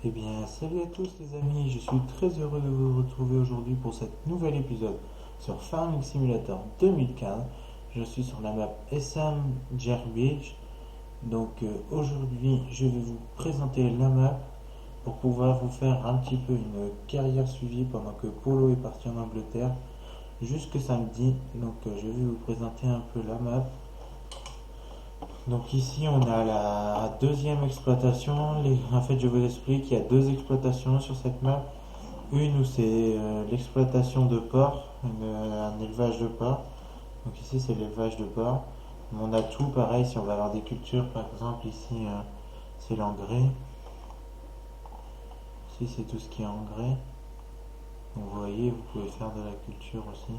Eh bien, salut à tous les amis, je suis très heureux de vous retrouver aujourd'hui pour cet nouvel épisode sur Farming Simulator 2015. Je suis sur la map SM Beach. Aujourd'hui, je vais vous présenter la map pour pouvoir vous faire un petit peu une carrière suivie pendant que Polo est parti en Angleterre jusque samedi. Je vais vous présenter un peu la map. Donc ici on a la deuxième exploitation. En fait je vous explique, il y a deux exploitations sur cette map. Une où c'est l'exploitation de porc, un élevage de porc. Donc ici c'est l'élevage de porc. On a tout pareil si on va avoir des cultures par exemple ici c'est l'engrais. Ici c'est tout ce qui est engrais. Donc vous voyez vous pouvez faire de la culture aussi.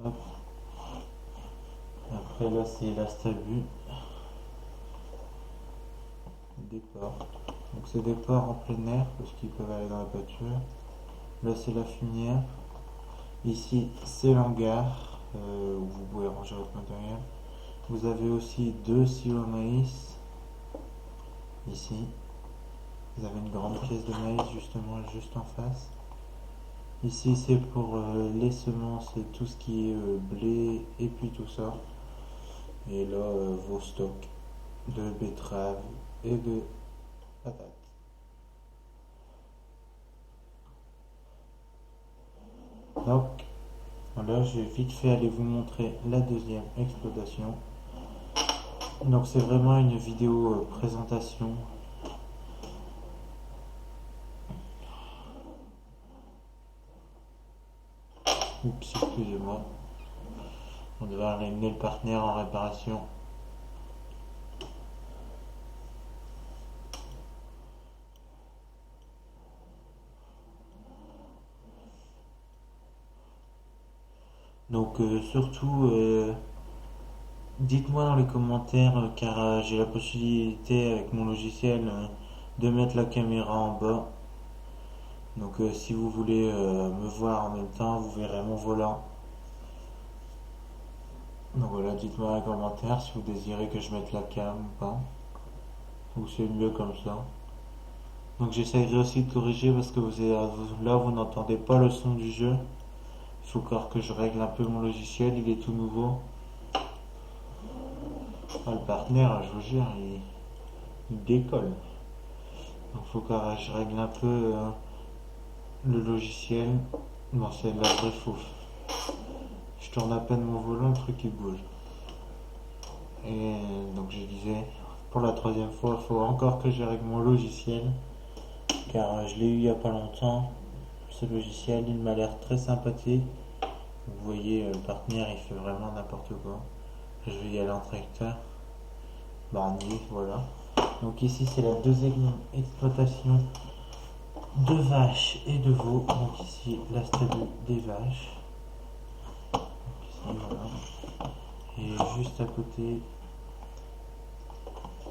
Hop. Après là c'est la stabu des porcs. Donc c'est des porcs en plein air parce qu'ils peuvent aller dans la pâture. Là c'est la fumière. Ici c'est l'hangar où vous pouvez ranger votre matériel. Vous avez aussi deux silos maïs. Ici vous avez une grande pièce de maïs justement juste en face. Ici c'est pour les semences et tout ce qui est blé et puis tout ça. Et là vos stocks de betteraves et de patates. Donc voilà, je vais vite fait aller vous montrer la deuxième exploitation. Donc c'est vraiment une vidéo présentation. Oups, excusez-moi. On devrait amener le partenaire en réparation. Surtout, dites-moi dans les commentaires, car j'ai la possibilité avec mon logiciel de mettre la caméra en bas. Si vous voulez me voir en même temps, vous verrez mon volant. Donc voilà, dites-moi dans les commentaires si vous désirez que je mette la cam ou pas. Ou c'est mieux comme ça. Donc j'essaierai aussi de corriger parce que là vous n'entendez pas le son du jeu. Il faut encore que je règle un peu mon logiciel, il est tout nouveau. Ah, le partenaire, je vous jure, il décolle. Donc il faut que je règle un peu le logiciel. Bon, c'est de la vraie fouf. Je tourne à peine mon volant, le truc il bouge. Et donc je disais, pour la troisième fois, il faut encore que je règle mon logiciel. Car je l'ai eu il n'y a pas longtemps. Ce logiciel, il m'a l'air très sympathique. Vous voyez, le partenaire, il fait vraiment n'importe quoi. Je vais y aller en tracteur. Barnier, voilà. Donc ici, c'est la deuxième exploitation de vaches et de veaux. Donc ici, la stable des vaches. Donc ici, voilà. Et juste à côté,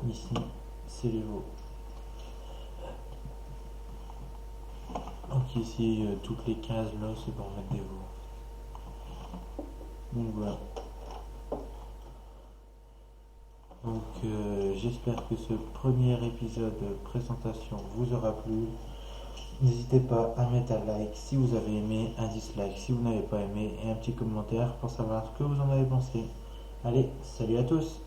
ici, c'est les veaux. Donc ici, toutes les cases là, c'est pour mettre des veaux. Donc voilà. J'espère que ce premier épisode de présentation vous aura plu. N'hésitez pas à mettre un like si vous avez aimé, un dislike si vous n'avez pas aimé et un petit commentaire pour savoir ce que vous en avez pensé. Allez, salut à tous!